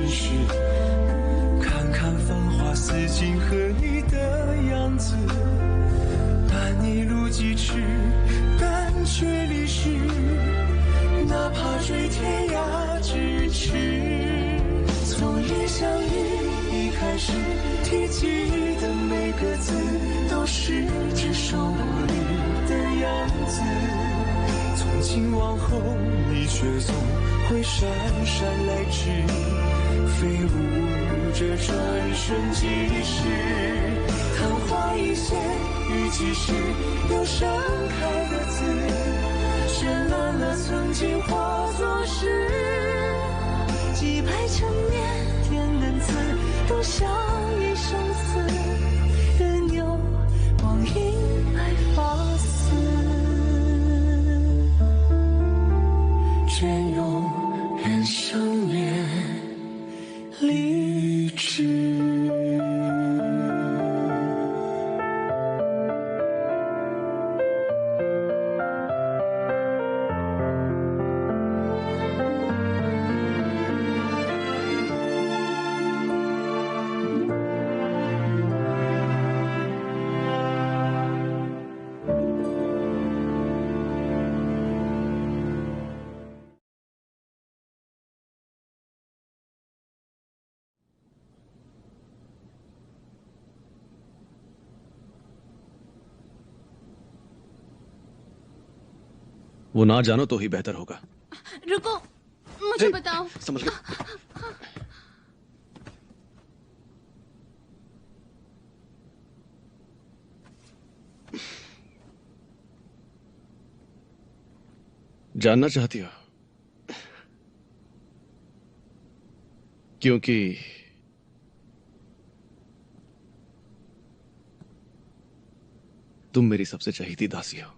实。看看繁华似锦和你的样子，但你路几尺，但却离世。哪怕追天涯咫尺，从一相遇一开始，提及的每个字，都是只手不离的样子。从今往后，你却总会姗姗来迟，飞舞着转瞬即逝。昙花一现，雨几时，又盛开的字，绚烂了曾经化作诗。几百陈年天恩赐，都像一生死，任由光阴来发丝，隽永人生面励志。वो ना जानो तो ही बेहतर होगा। रुको, मुझे बताओ। समझ गए? जानना चाहती हो क्योंकि तुम मेरी सबसे चहीती दासी हो।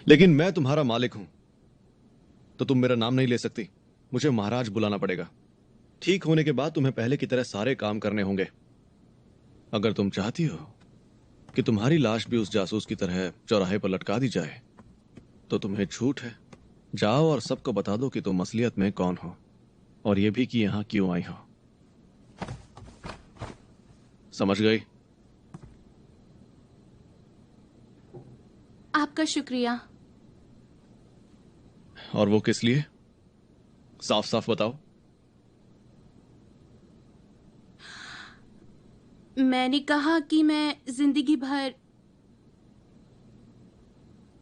लेकिन मैं तुम्हारा मालिक हूं, तो तुम मेरा नाम नहीं ले सकती। मुझे महाराज बुलाना पड़ेगा। ठीक होने के बाद तुम्हें पहले की तरह सारे काम करने होंगे। अगर तुम चाहती हो कि तुम्हारी लाश भी उस जासूस की तरह चौराहे पर लटका दी जाए, तो तुम्हें छूट है। जाओ और सबको बता दो कि तुम असलियत में कौन हो, और यह भी कि यहां क्यों आई हो। समझ गई? आपका शुक्रिया। और वो किस लिए? साफ साफ बताओ। मैंने कहा कि मैं जिंदगी भर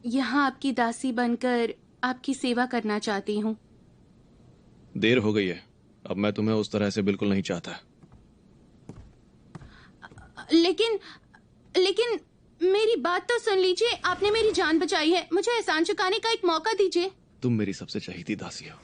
यहाँ आपकी दासी बनकर आपकी सेवा करना चाहती हूँ। देर हो गई है, अब मैं तुम्हें उस तरह से बिल्कुल नहीं चाहता। लेकिन मेरी बात तो सुन लीजिए। आपने मेरी जान बचाई है, मुझे एहसान चुकाने का एक मौका दीजिए। तुम मेरी सबसे चहीती दासी हो।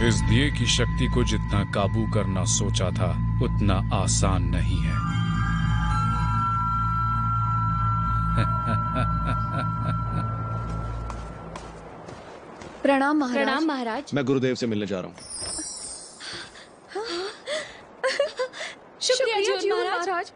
इस दिए की शक्ति को जितना काबू करना सोचा था, उतना आसान नहीं है। प्रणाम महाराज। प्रणाम महाराज। मैं गुरुदेव से मिलने जा रहा हूँ। शुक्रिया जी महाराज।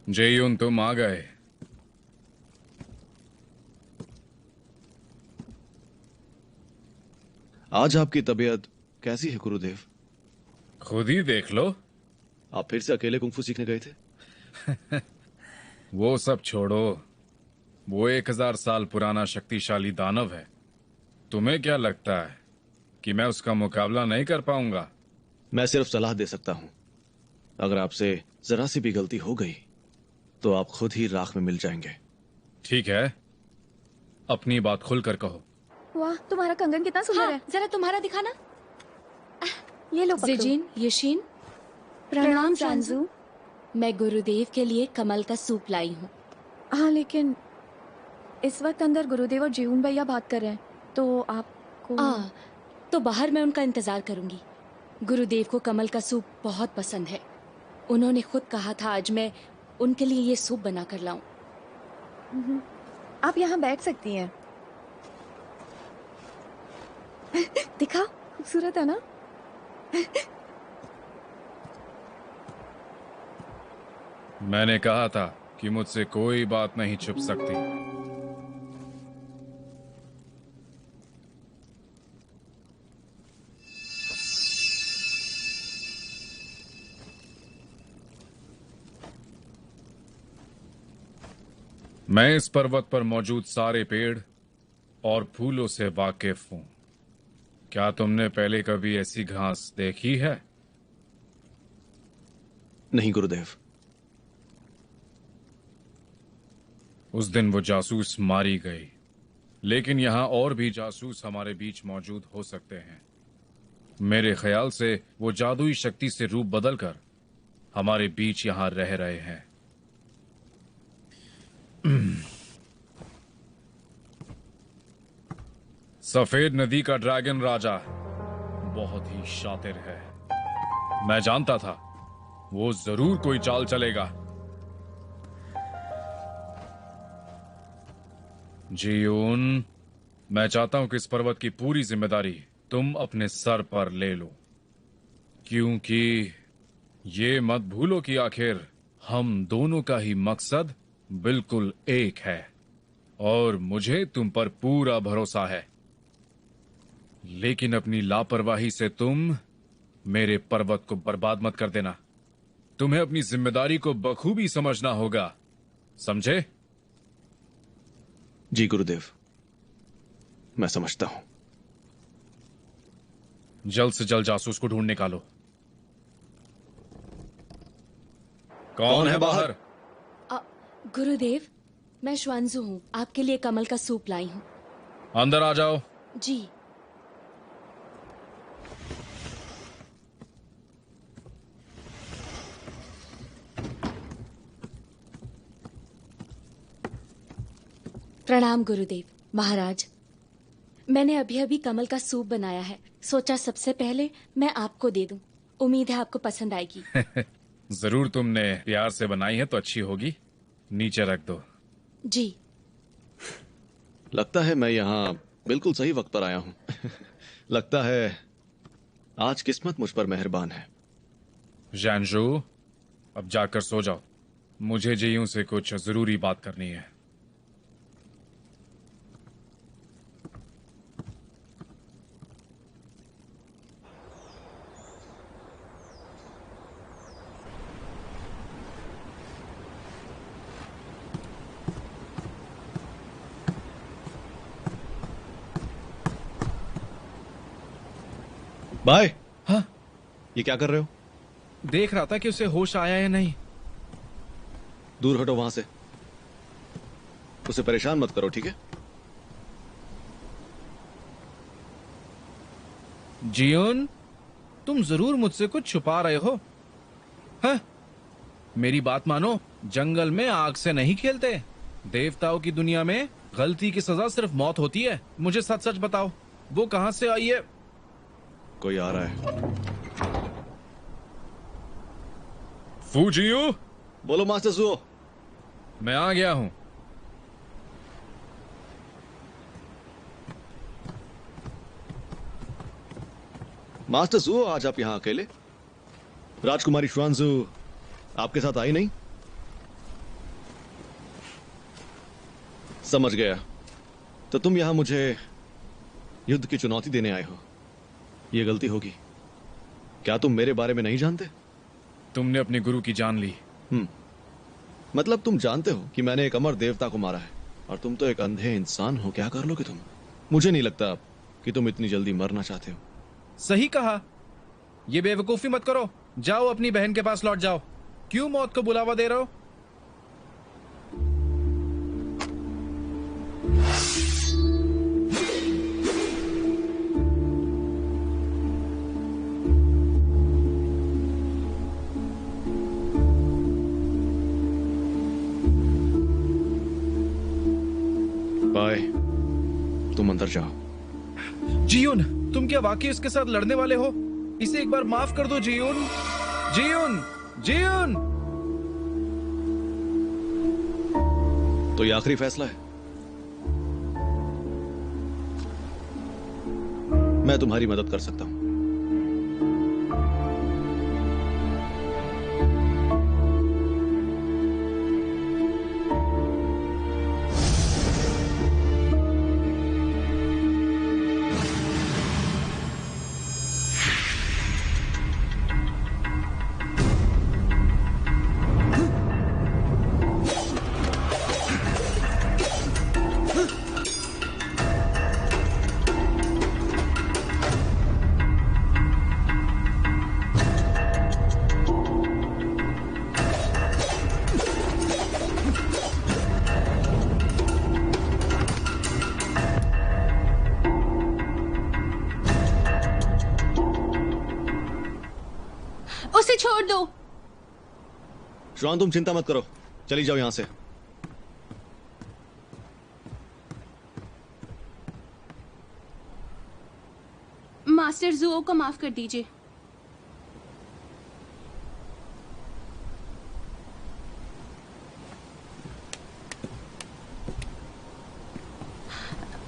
जेयुन, तुम आ गए। आज आपकी तबीयत कैसी है गुरुदेव? खुद ही देख लो। आप फिर से अकेले कुंफू सीखने गए थे? वो सब छोड़ो। वो 1000 साल पुराना शक्तिशाली दानव है। तुम्हें क्या लगता है कि मैं उसका मुकाबला नहीं कर पाऊंगा? मैं सिर्फ सलाह दे सकता हूं। अगर आपसे जरा सी भी गलती हो गई तो आप खुद ही राख में मिल जाएंगे। ठीक है, अपनी बात खुलकर कहो। वाह, तुम्हारा कंगन कितना सुंदर है। जरा तुम्हारा दिखाना। ये लो पकड़ो। जिजिन, यशीन, प्रणाम शांजू। मैं गुरुदेव के लिए कमल का सूप लाई हूँ। हाँ, लेकिन इस वक्त अंदर गुरुदेव और जीवन भैया बात कर रहे हैं, तो आपको तो बाहर मैं उनका इंतजार करूंगी। गुरुदेव को कमल का सूप बहुत पसंद है। उन्होंने खुद कहा था आज मैं उनके लिए ये सूप बना कर लाऊं। आप यहाँ बैठ सकती हैं। दिखा, खूबसूरत है ना? मैंने कहा था कि मुझसे कोई बात नहीं छुप सकती। मैं इस पर्वत पर मौजूद सारे पेड़ और फूलों से वाकिफ हूं। क्या तुमने पहले कभी ऐसी घास देखी है? नहीं गुरुदेव। उस दिन वो जासूस मारी गई, लेकिन यहां और भी जासूस हमारे बीच मौजूद हो सकते हैं। मेरे ख्याल से वो जादुई शक्ति से रूप बदलकर हमारे बीच यहां रह रहे हैं। सफेद नदी का ड्रैगन राजा बहुत ही शातिर है। मैं जानता था वो जरूर कोई चाल चलेगा। जियून, मैं चाहता हूं कि इस पर्वत की पूरी जिम्मेदारी तुम अपने सर पर ले लो, क्योंकि ये मत भूलो कि आखिर हम दोनों का ही मकसद बिल्कुल एक है और मुझे तुम पर पूरा भरोसा है। लेकिन अपनी लापरवाही से तुम मेरे पर्वत को बर्बाद मत कर देना। तुम्हें अपनी जिम्मेदारी को बखूबी समझना होगा, समझे? जी गुरुदेव, मैं समझता हूं। जल्द से जल्द जासूस को ढूंढ निकालो। कौन है बाहर? गुरुदेव, मैं श्वांजू हूँ। आपके लिए कमल का सूप लाई हूँ। अंदर आ जाओ। जी। प्रणाम गुरुदेव। महाराज, मैंने अभी अभी कमल का सूप बनाया है। सोचा सबसे पहले मैं आपको दे दूं। उम्मीद है आपको पसंद आएगी। जरूर, तुमने प्यार से बनाई है तो अच्छी होगी। नीचे रख दो। जी। लगता है मैं यहाँ बिल्कुल सही वक्त पर आया हूँ। लगता है आज किस्मत मुझ पर मेहरबान है। जानजू, अब जाकर सो जाओ। मुझे जियूं से कुछ जरूरी बात करनी है। बाय। हाँ, ये क्या कर रहे हो? देख रहा था कि उसे होश आया या नहीं। दूर हटो वहां से। उसे परेशान मत करो, ठीक है? जियोन, तुम जरूर मुझसे कुछ छुपा रहे हो। हाँ? मेरी बात मानो, जंगल में आग से नहीं खेलते। देवताओं की दुनिया में गलती की सजा सिर्फ मौत होती है। मुझे सच सच बताओ, वो कहां से आई है? कोई आ रहा है। फूजियो, बोलो मास्टर जुओ। मैं आ गया हूं। मास्टर जुओ, आज आप यहां अकेले? राजकुमारी श्वानजू आपके साथ आई नहीं? समझ गया। तो तुम यहां मुझे युद्ध की चुनौती देने आए हो। यह गलती होगी। क्या तुम मेरे बारे में नहीं जानते? तुमने अपने गुरु की जान ली। मतलब तुम जानते हो कि मैंने एक अमर देवता को मारा है, और तुम तो एक अंधे इंसान हो। क्या कर लोगे तुम? मुझे नहीं लगता कि तुम इतनी जल्दी मरना चाहते हो। सही कहा। ये बेवकूफी मत करो। जाओ अपनी बहन के पास लौट जाओ। क्यों मौत को बुलावा दे रहे हो? बाय, तुम अंदर जाओ। जियुन, तुम क्या वाकई उसके साथ लड़ने वाले हो? इसे एक बार माफ कर दो जियुन। जियुन, जियुन। तो ये आखिरी फैसला है। मैं तुम्हारी मदद कर सकता हूं। उसे छोड़ दो। श्वान, तुम चिंता मत करो, चली जाओ यहां से। मास्टर जुओ को माफ कर दीजिए।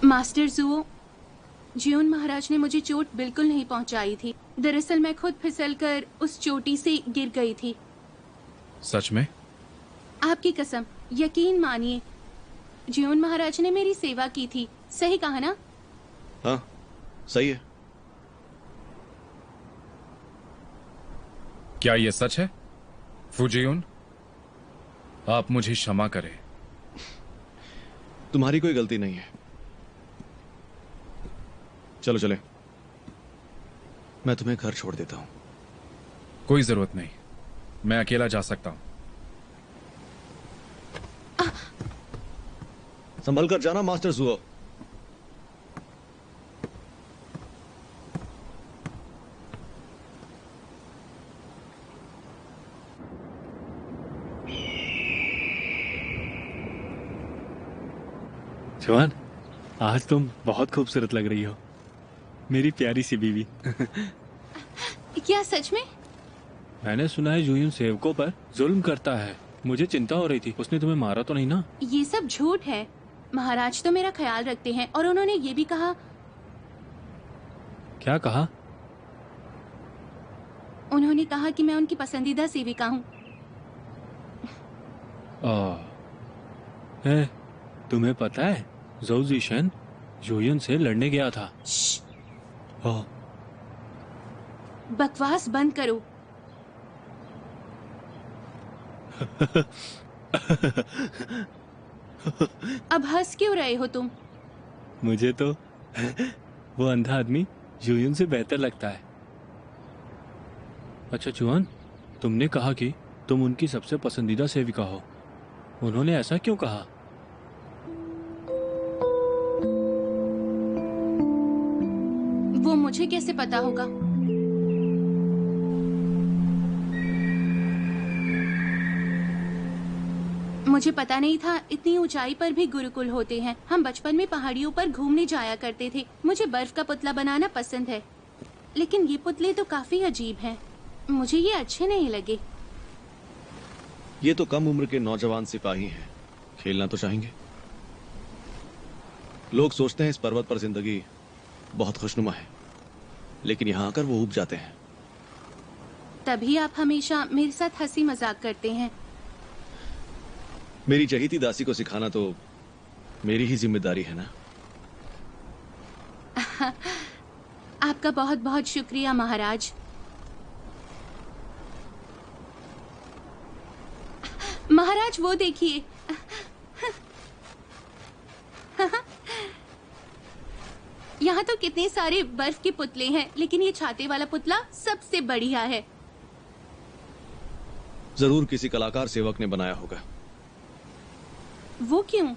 मास्टर जुओ, जियोन महाराज ने मुझे चोट बिल्कुल नहीं पहुंचाई थी। दरअसल मैं खुद फिसलकर उस चोटी से गिर गई थी। सच में? आपकी कसम, यकीन मानिए, जियोन महाराज ने मेरी सेवा की थी। सही कहा ना? हाँ, सही है। क्या यह सच है? फूजियुन, आप मुझे क्षमा करें। तुम्हारी कोई गलती नहीं है। चलो चले, मैं तुम्हें घर छोड़ देता हूं। कोई जरूरत नहीं, मैं अकेला जा सकता हूं। संभल कर जाना मास्टर जुओ। जवान, आज तुम बहुत खूबसूरत लग रही हो, मेरी प्यारी सी बीवी। क्या सच में? मैंने सुना है जुयून सेवकों पर जुल्म करता है। मुझे चिंता हो रही थी, उसने तुम्हें मारा तो नहीं ना? ये सब झूठ है। महाराज तो मेरा ख्याल रखते हैं, और उन्होंने ये भी कहा। क्या कहा? उन्होंने कहा कि मैं उनकी पसंदीदा सेविका हूँ। तुम्हें पता है ज़ोउ ज़िशन जुयून से लड़ने गया था। बकवास बंद करो। अब हंस क्यों रहे हो तुम? मुझे तो वो अंधा आदमी जुयून से बेहतर लगता है। अच्छा जुआन, तुमने कहा कि तुम उनकी सबसे पसंदीदा सेविका हो। उन्होंने ऐसा क्यों कहा? वो मुझे कैसे पता होगा? मुझे पता नहीं था इतनी ऊंचाई पर भी गुरुकुल होते हैं। हम बचपन में पहाड़ियों पर घूमने जाया करते थे। मुझे बर्फ का पुतला बनाना पसंद है, लेकिन ये पुतले तो काफी अजीब हैं। मुझे ये अच्छे नहीं लगे। ये तो कम उम्र के नौजवान सिपाही हैं, खेलना तो चाहेंगे। लोग सोचते हैं इस पर्वत पर जिंदगी बहुत खुशनुमा है, लेकिन यहां आकर वो ऊब जाते हैं। तभी आप हमेशा मेरे साथ हंसी मजाक करते हैं। मेरी चहेती दासी को सिखाना तो मेरी ही जिम्मेदारी है ना। आपका बहुत बहुत शुक्रिया महाराज। महाराज वो देखिए। यहाँ तो कितने सारे बर्फ के पुतले हैं, लेकिन ये छाते वाला पुतला सबसे बढ़िया है। जरूर किसी कलाकार सेवक ने बनाया होगा। वो क्यों?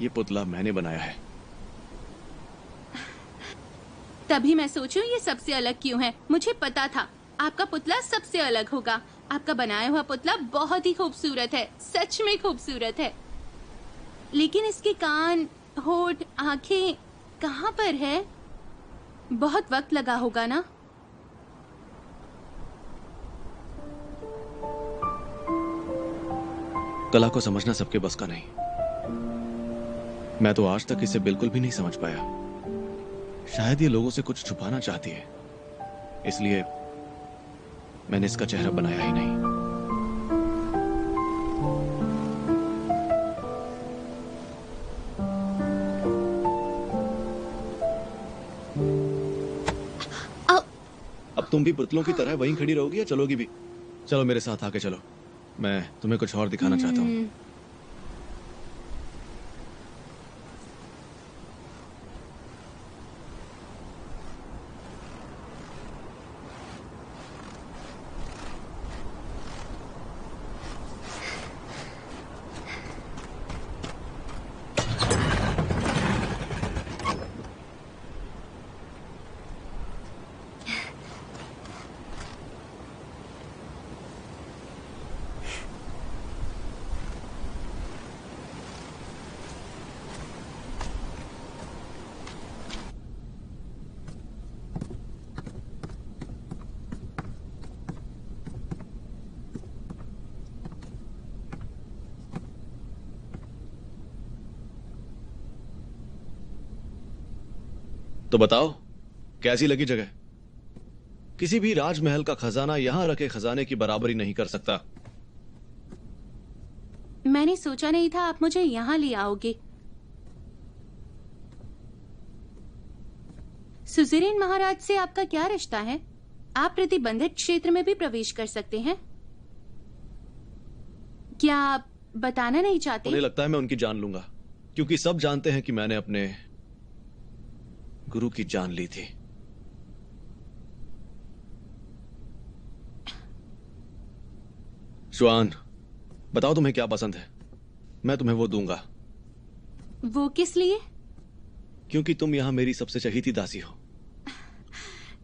ये पुतला मैंने बनाया है। तभी मैं सोचूं ये सबसे अलग क्यों है। मुझे पता था आपका पुतला सबसे अलग होगा। आपका बनाया हुआ पुतला बहुत ही खूबसूरत है, सच में खूबसूरत है। लेकिन इसके कान, होठ, आंखें कहाँ पर है? बहुत वक्त लगा होगा ना। कला को समझना सबके बस का नहीं। मैं तो आज तक इसे बिल्कुल भी नहीं समझ पाया। शायद ये लोगों से कुछ छुपाना चाहती है, इसलिए मैंने इसका चेहरा बनाया ही नहीं। अब तुम भी पुतलों की तरह वहीं खड़ी रहोगी या चलोगी भी? चलो मेरे साथ आके चलो, मैं तुम्हें कुछ और दिखाना चाहता हूँ। तो बताओ कैसी लगी जगह? किसी भी राजमहल का खजाना यहां रखे खजाने की बराबरी नहीं कर सकता। मैंने सोचा नहीं था आप मुझे यहाँ ले आओगे। सुज़ेरेन महाराज से आपका क्या रिश्ता है? आप प्रतिबंधित क्षेत्र में भी प्रवेश कर सकते हैं। क्या आप बताना नहीं चाहते? उन्हें लगता है मैं उनकी जान लूंगा, क्योंकि सब जानते हैं कि मैंने अपने गुरु की जान ली थी। श्वान, बताओ तुम्हें क्या पसंद है, मैं तुम्हें वो दूंगा। वो किस लिए? क्योंकि तुम यहां मेरी सबसे चहेती दासी हो।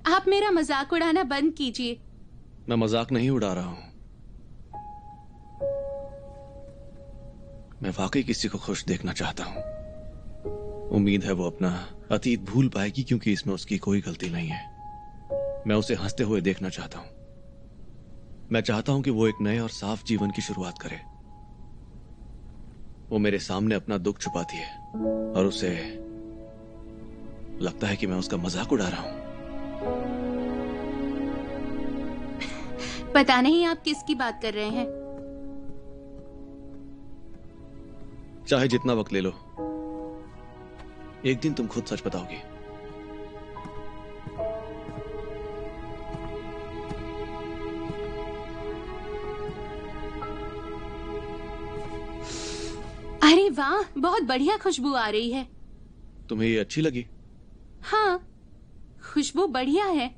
आप मेरा मजाक उड़ाना बंद कीजिए। मैं मजाक नहीं उड़ा रहा हूं, मैं वाकई किसी को खुश देखना चाहता हूं। उम्मीद है वो अपना अतीत भूल पाएगी, क्योंकि इसमें उसकी कोई गलती नहीं है। मैं उसे हंसते हुए देखना चाहता हूं। मैं चाहता हूं कि वो एक नए और साफ जीवन की शुरुआत करे। वो मेरे सामने अपना दुख छुपाती है और उसे लगता है कि मैं उसका मजाक उड़ा रहा हूं। पता नहीं आप किसकी बात कर रहे हैं। चाहे जितना वक्त ले लो, एक दिन तुम खुद सच बताओगी। अरे वाह, बहुत बढ़िया खुशबू आ रही है। तुम्हें ये अच्छी लगी? हाँ, खुशबू बढ़िया है।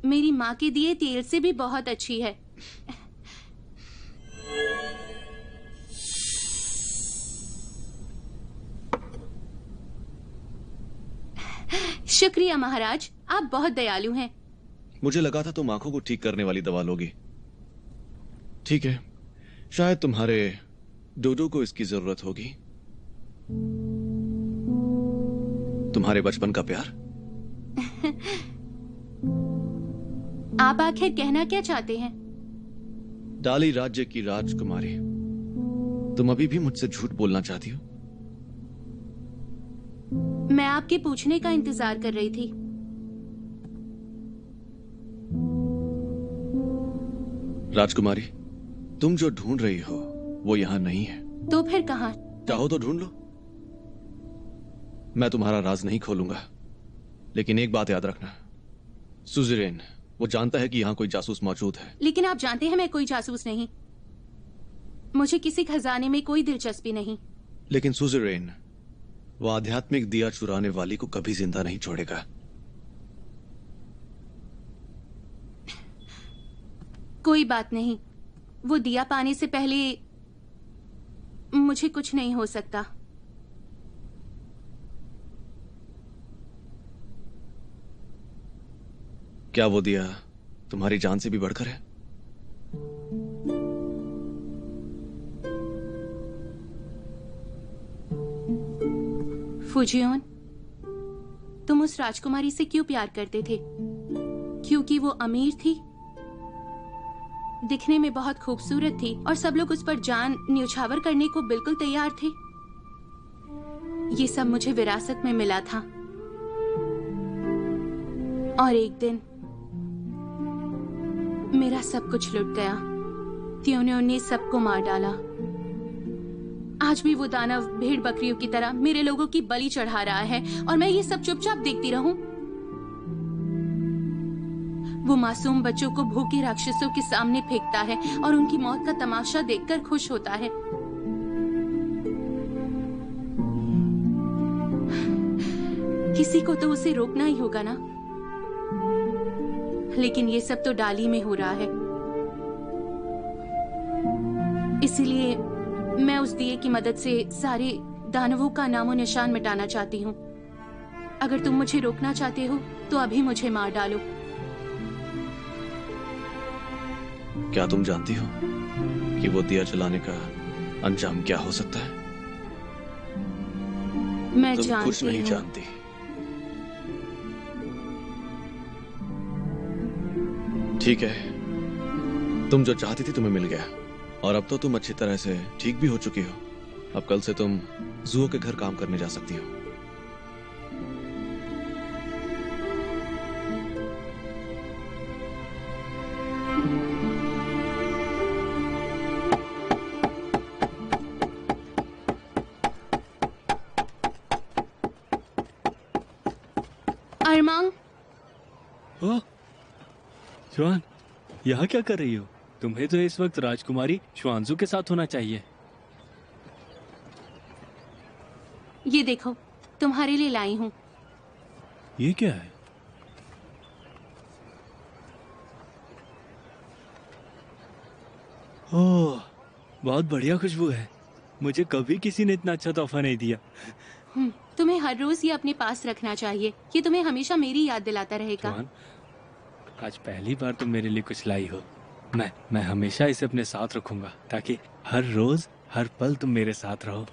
मेरी माँ के दिए तेल से भी बहुत अच्छी है। शुक्रिया महाराज, आप बहुत दयालु हैं। मुझे लगा था तुम आंखों को ठीक करने वाली दवा लोगी। ठीक है, शायद तुम्हारे डोडो को इसकी जरूरत होगी। तुम्हारे बचपन का प्यार। आप आखिर कहना क्या चाहते हैं? डाली राज्य की राजकुमारी, तुम अभी भी मुझसे झूठ बोलना चाहती हो? मैं आपके पूछने का इंतजार कर रही थी। राजकुमारी, तुम जो ढूंढ रही हो वो यहां नहीं है। तो फिर कहाँ? चाहो तो ढूंढ लो, मैं तुम्हारा राज नहीं खोलूंगा। लेकिन एक बात याद रखना, सुज़ेरेन वो जानता है कि यहां कोई जासूस मौजूद है। लेकिन आप जानते हैं मैं कोई जासूस नहीं। मुझे किसी खजाने में कोई दिलचस्पी नहीं। लेकिन सुज़ेरेन वो आध्यात्मिक दिया चुराने वाली को कभी जिंदा नहीं छोड़ेगा। कोई बात नहीं, वो दिया पाने से पहले मुझे कुछ नहीं हो सकता। क्या वो दिया तुम्हारी जान से भी बढ़कर है? फुजियोन, तुम उस राजकुमारी से क्यों प्यार करते थे? क्योंकि वो अमीर थी, दिखने में बहुत खूबसूरत थी और सब लोग उस पर जान न्यौछावर करने को बिल्कुल तैयार थे। ये सब मुझे विरासत में मिला था और एक दिन मेरा सब कुछ लुट गया। त्योन्यों ने सबको मार डाला। आज भी वो दानव भेड़ बकरियों की तरह मेरे लोगों की बलि चढ़ा रहा है और मैं ये सब चुपचाप देखती रहूं? वो मासूम बच्चों को भूखे राक्षसों के सामने फेंकता है और उनकी मौत का तमाशा देखकर खुश होता है। किसी को तो उसे रोकना ही होगा ना। लेकिन ये सब तो डाली में हो रहा है, इसीलिए मैं उस दिए की मदद से सारे दानवों का नामो निशान मिटाना चाहती हूँ। अगर तुम मुझे रोकना चाहते हो तो अभी मुझे मार डालो। क्या तुम जानती हो कि वो दिया जलाने का अंजाम क्या हो सकता है? मैं तुम जानती कुछ नहीं हूँ। जानती। ठीक है, तुम जो चाहती थी तुम्हें मिल गया और अब तो तुम अच्छी तरह से ठीक भी हो चुकी हो। अब कल से तुम जुओ के घर काम करने जा सकती हो। अरमांग, ओह श्वान, यहाँ क्या कर रही हो? तुम्हें तो इस वक्त राजकुमारी श्वानजू के साथ होना चाहिए। ये देखो, तुम्हारे लिए लाई हूँ। ये क्या है? ओह, बहुत बढ़िया खुशबू है। मुझे कभी किसी ने इतना अच्छा तोहफा नहीं दिया। तुम्हें हर रोज ये अपने पास रखना चाहिए। ये तुम्हें हमेशा मेरी याद दिलाता रहेगा। श्वान, आज पहली बार तुम मेरे लिए कुछ लाई हो। मैं हमेशा इसे अपने साथ रखूंगा ताकि हर रोज हर पल तुम मेरे साथ रहो।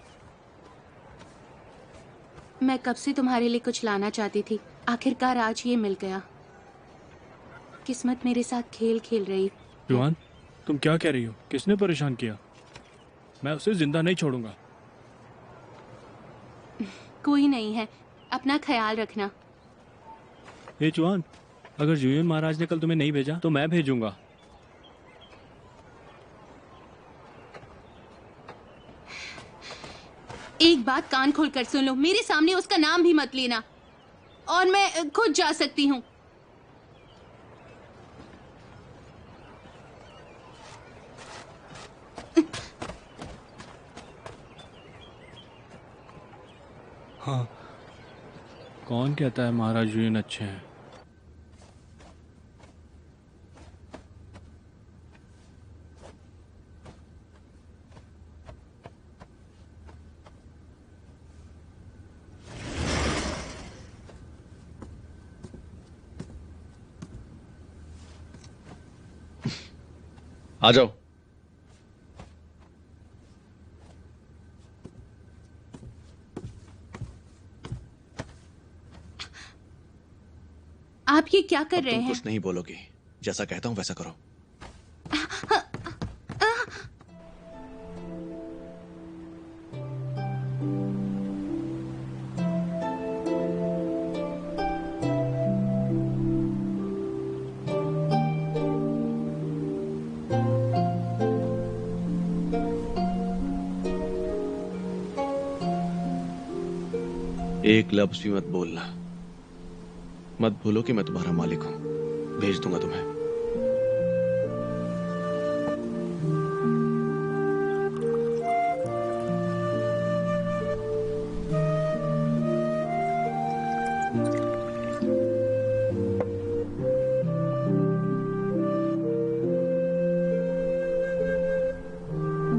मैं कब से तुम्हारे लिए कुछ लाना चाहती थी, आखिरकार आज ये मिल गया। किस्मत मेरे साथ खेल खेल रही। श्वान, तुम क्या कह रही हो? किसने परेशान किया? मैं उसे जिंदा नहीं छोड़ूंगा। कोई नहीं है, अपना ख्याल रखना। हे जुआन, अगर जुयन महाराज ने कल तुम्हें नहीं भेजा तो मैं भेजूंगा। एक बात कान खोल कर सुन लो, मेरे सामने उसका नाम भी मत लेना और मैं खुद जा सकती हूँ। हाँ, कौन कहता है महाराज जुयन अच्छे हैं? आ जाओ। आप ये क्या कर अब रहे तुम हैं? कुछ नहीं बोलोगी, जैसा कहता हूं वैसा करो। एक लफ्ज भी मत बोलना। मत भूलो कि मैं तुम्हारा मालिक हूं। भेज दूंगा तुम्हें।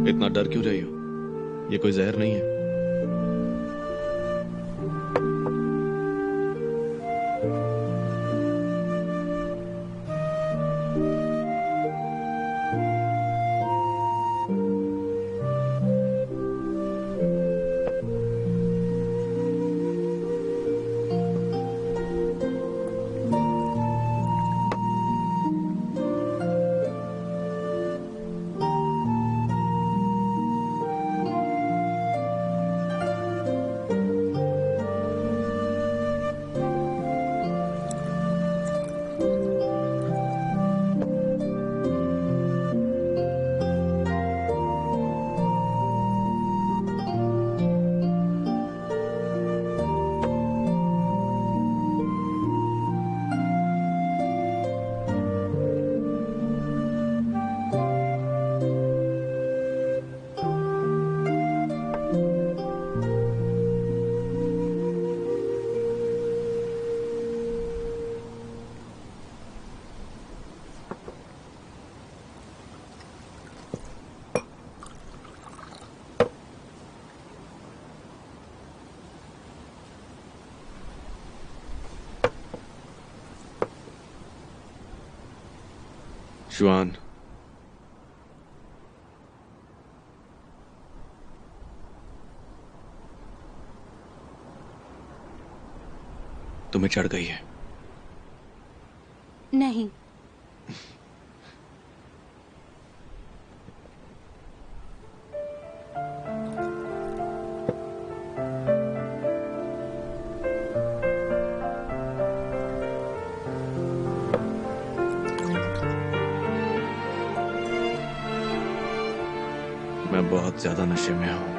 इतना डर क्यों रही हो? ये कोई जहर नहीं है। जुआन, तुम्हें चढ़ गई है? नहीं। मैं बहुत ज्यादा नशे में हूं।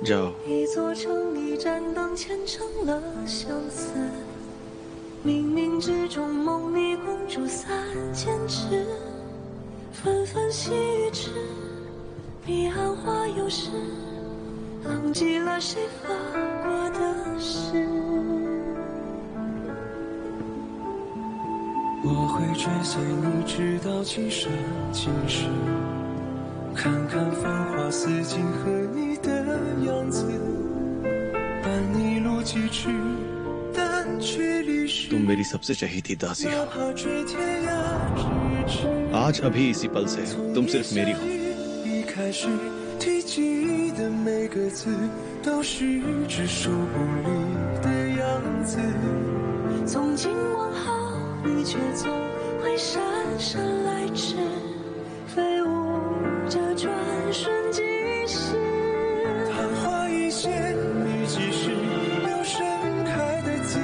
जाओ।一座城一盏灯虔诚了相思，冥冥之中梦里公主三千尺，纷纷细雨迟，彼岸花又是忘记了谁发过的誓。我会追随你直到今生今世，看看繁华似锦和你的样子，伴你路几尺，但却离世。 तुम मेरी सबसे चहेती दासी हो। 哪怕追天涯咫尺， आज अभी इसी पल से तुम सिर्फ मेरी हो। 一开始提及的每个字，都是只手不离的样子。从今往后，你却总会姗姗来迟，飞舞着转瞬即逝。昙花一现，你即是留盛开的字，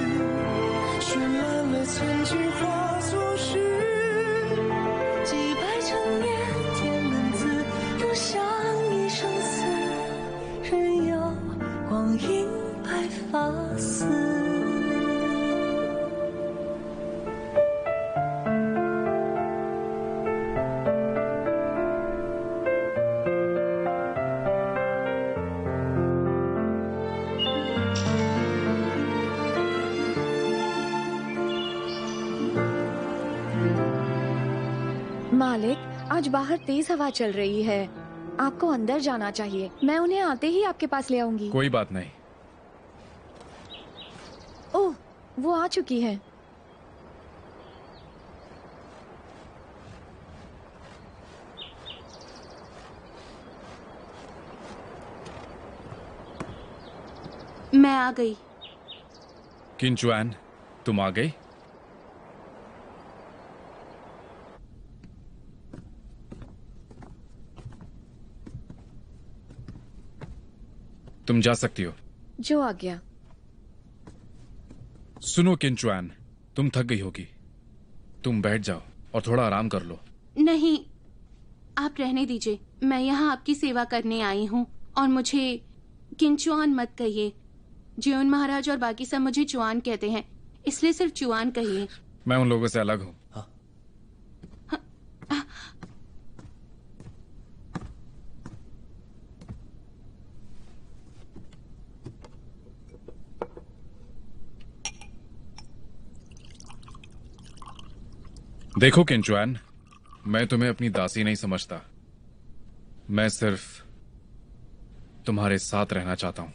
绚烂了曾经化作诗。几百成年天门字，永相依生死，任由光阴白发丝。 मालिक, आज बाहर तेज हवा चल रही है। आपको अंदर जाना चाहिए। मैं उन्हें आते ही आपके पास ले आऊंगी। कोई बात नहीं। ओह, वो आ चुकी है। मैं आ गई। किंचुआन, तुम आ गई? तुम जा सकती हो। जो आ गया। सुनो किंचुआन, तुम थक गई होगी। तुम बैठ जाओ और थोड़ा आराम कर लो। नहीं, आप रहने दीजिए। मैं यहाँ आपकी सेवा करने आई हूँ और मुझे किंचुआन मत कहिए। ज्योन महाराज और बाकी सब मुझे चुआन कहते हैं, इसलिए सिर्फ चुआन कहिए। मैं उन लोगों से अलग हूँ। देखो किंचुआन, मैं तुम्हें अपनी दासी नहीं समझता। मैं सिर्फ तुम्हारे साथ रहना चाहता हूं।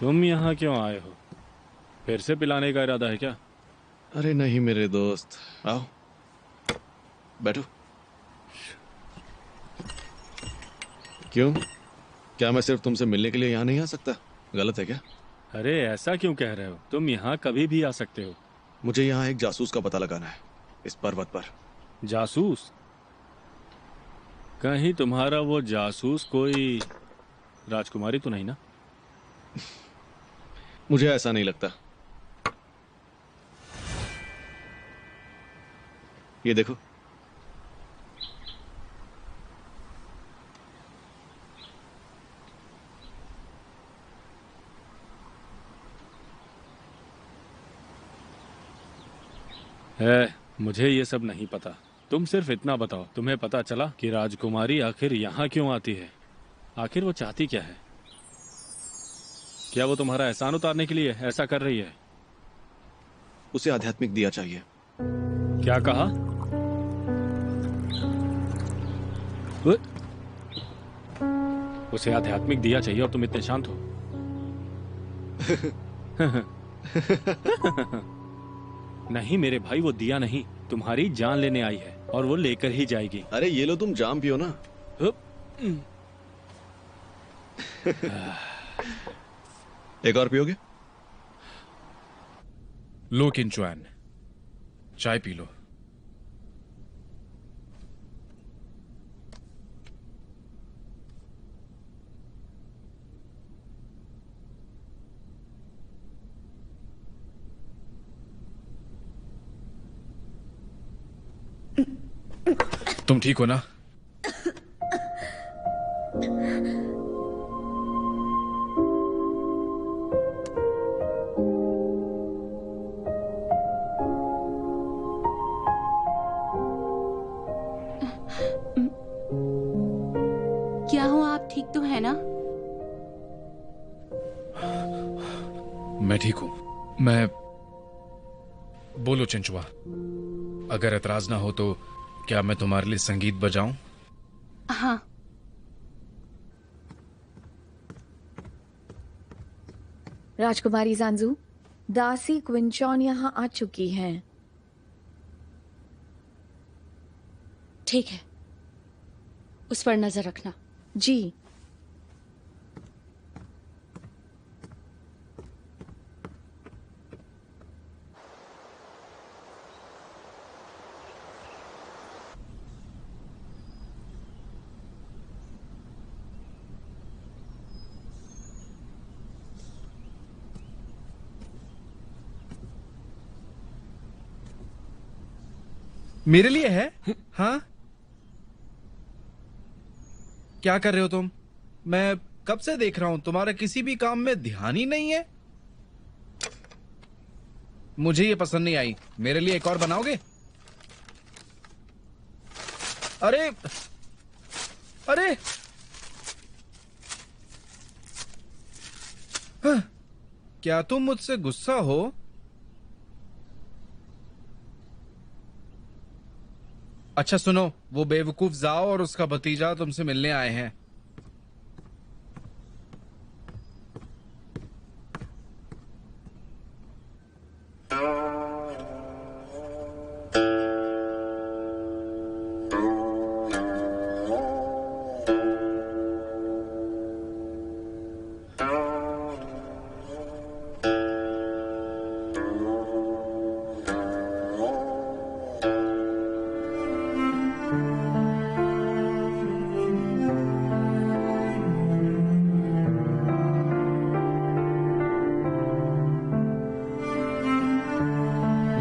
तुम यहाँ क्यों आए हो? फिर से पिलाने का इरादा है क्या? अरे नहीं मेरे दोस्त, आओ बैठो। क्यों, क्या मैं सिर्फ तुमसे मिलने के लिए यहाँ नहीं आ सकता? गलत है क्या? अरे ऐसा क्यों कह रहे हो? तुम यहाँ कभी भी आ सकते हो। मुझे यहाँ एक जासूस का पता लगाना है, इस पर्वत पर। जासूस? कहीं तुम्हारा वो जासूस कोई राजकुमारी तो नहीं ना? मुझे ऐसा नहीं लगता। ये देखो, मुझे ये सब नहीं पता। तुम सिर्फ इतना बताओ, तुम्हें पता चला कि राजकुमारी आखिर यहाँ क्यों आती है? आखिर वो चाहती क्या है? क्या वो तुम्हारा एहसान उतारने के लिए ऐसा कर रही है? उसे आध्यात्मिक दिया चाहिए। क्या कहा? उसे आध्यात्मिक दिया चाहिए और तुम इतने शांत हो? नहीं मेरे भाई, वो दिया नहीं, तुम्हारी जान लेने आई है और वो लेकर ही जाएगी। अरे ये लो, तुम जाम पियो ना। एक और पियोगे? लो किंचुआन, चाय पी लो। तुम ठीक हो ना? क्या हो, आप ठीक तो है ना? मैं ठीक हूं। मैं बोलो चिंचुआ, अगर एतराज ना हो तो क्या मैं तुम्हारे लिए संगीत बजाऊं? हाँ। राजकुमारी जानजू, दासी क्विंचॉन यहाँ आ चुकी हैं। ठीक है, उस पर नजर रखना। जी। मेरे लिए है? हाँ, क्या कर रहे हो तुम? मैं कब से देख रहा हूं, तुम्हारा किसी भी काम में ध्यान ही नहीं है। मुझे ये पसंद नहीं आई। मेरे लिए एक और बनाओगे? अरे अरे हाँ, क्या तुम मुझसे गुस्सा हो? अच्छा सुनो, वो बेवकूफ जाओ और उसका भतीजा तुमसे मिलने आए हैं।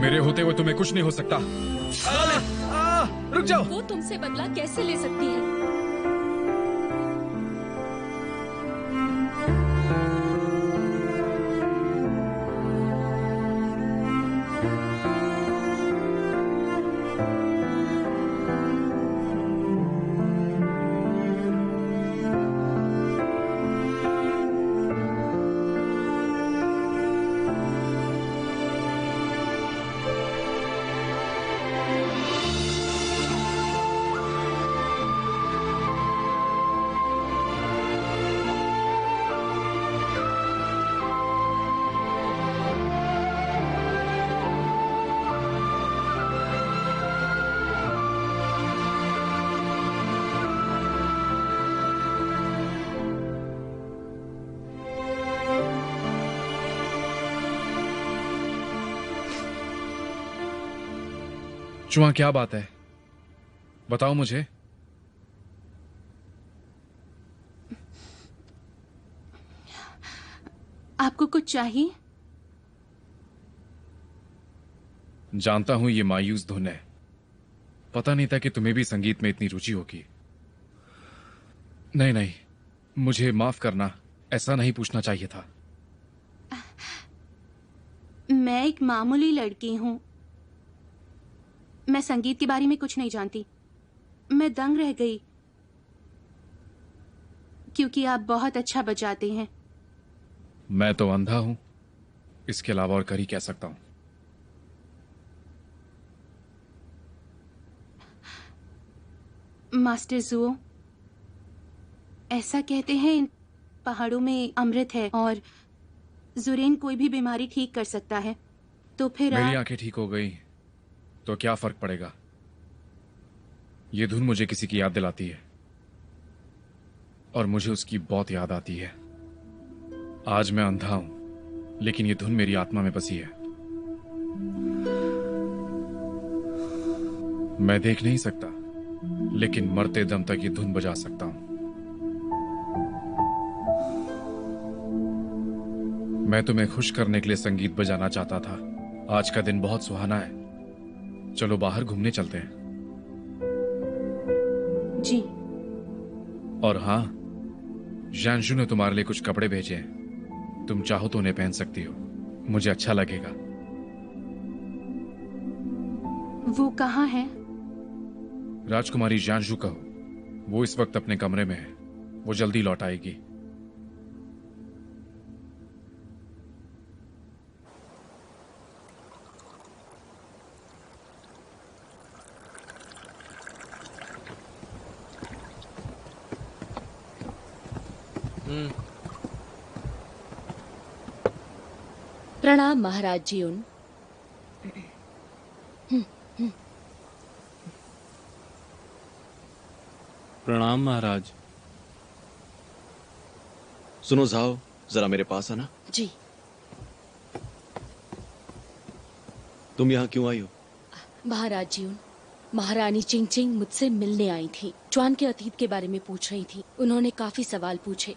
मेरे होते हुए तुम्हें कुछ नहीं हो सकता। रुक जाओ। वो तुमसे बदला कैसे ले सकती है? चुआ, क्या बात है? बताओ मुझे। आपको कुछ चाहिए? जानता हूं ये मायूस धुन है। पता नहीं था कि तुम्हें भी संगीत में इतनी रुचि होगी। नहीं नहीं, मुझे माफ करना, ऐसा नहीं पूछना चाहिए था। मैं एक मामूली लड़की हूं। मैं संगीत के बारे में कुछ नहीं जानती। मैं दंग रह गई क्योंकि आप बहुत अच्छा बजाते हैं। मैं तो अंधा हूं, इसके अलावा और कर ही क्या सकता हूं। मास्टर जुओ, ऐसा कहते हैं इन पहाड़ों में अमृत है और जुरेन कोई भी बीमारी ठीक कर सकता है। तो फिर मेरी आंखें ठीक हो गई तो क्या फर्क पड़ेगा? ये धुन मुझे किसी की याद दिलाती है और मुझे उसकी बहुत याद आती है। आज मैं अंधा हूं, लेकिन ये धुन मेरी आत्मा में बसी है। मैं देख नहीं सकता, लेकिन मरते दम तक ये धुन बजा सकता हूं। मैं तुम्हें खुश करने के लिए संगीत बजाना चाहता था। आज का दिन बहुत सुहाना है। चलो बाहर घूमने चलते हैं। जी। और हाँ, जानशु ने तुम्हारे लिए कुछ कपड़े भेजे हैं। तुम चाहो तो उन्हें पहन सकती हो, मुझे अच्छा लगेगा। वो कहाँ है? राजकुमारी जानशु कहो, वो इस वक्त अपने कमरे में है। वो जल्दी लौट आएगी। प्रणाम महाराज जी। उन प्रणाम महाराज। सुनो जाओ, जरा मेरे पास आना। जी। तुम यहाँ क्यों आई हो? महाराज जी, उन महारानी चिंग चिंग मुझसे मिलने आई थी। च्वान के अतीत के बारे में पूछ रही थी। उन्होंने काफी सवाल पूछे।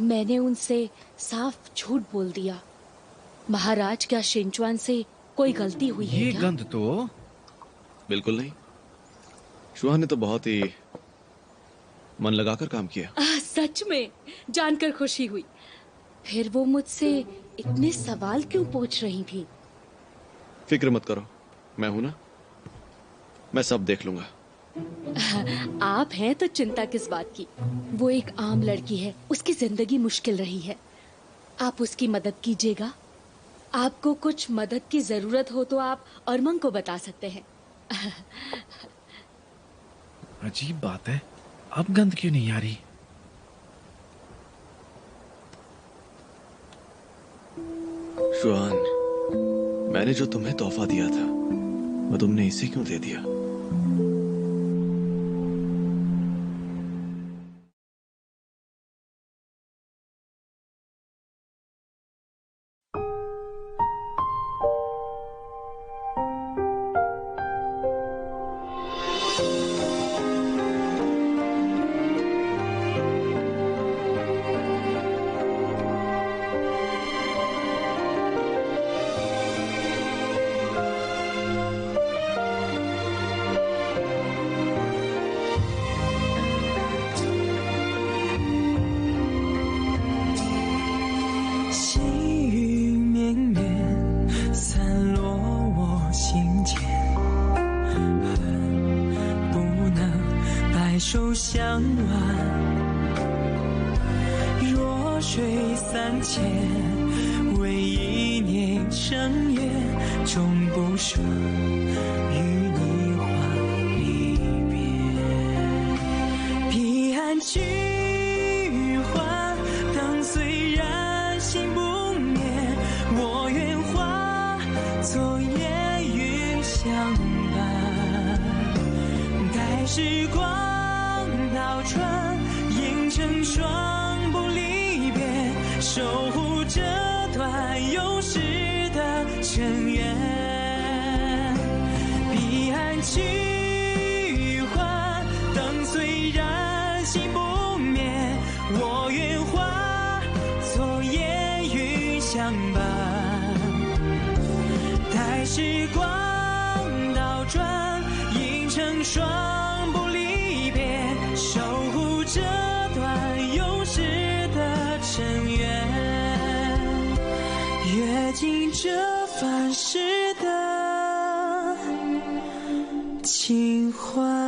मैंने उनसे साफ झूठ बोल दिया। महाराज, क्या शिनच्वान से कोई गलती हुई है ये क्या? गंध तो बिल्कुल नहीं। शुआ ने तो बहुत ही मन लगाकर काम किया। सच में जानकर खुशी हुई। फिर वो मुझसे इतने सवाल क्यों पूछ रही थी? फिक्र मत करो, मैं हूं ना, मैं सब देख लूंगा। आप हैं तो चिंता किस बात की। वो एक आम लड़की है, उसकी जिंदगी मुश्किल रही है। आप उसकी मदद कीजिएगा। आपको कुछ मदद की जरूरत हो तो आप अरमंग को बता सकते हैं। अजीब बात है, अब गंध क्यों नहीं आ रही? जुआन, मैंने जो तुम्हें तोहफा दिया था वो तुमने इसे क्यों दे दिया?手相挽，弱水三千，为一念生缘，终不舍与你话离别。彼岸去还，灯虽然心不灭，我愿化作烟云相伴，待时光倒转，映成双不离别，守护这段永世的尘缘。彼岸去还，灯虽然心不灭，我愿化作烟云相伴，待时光倒转，映成双不离别，守护这段永世的尘缘，阅尽这凡世的情怀。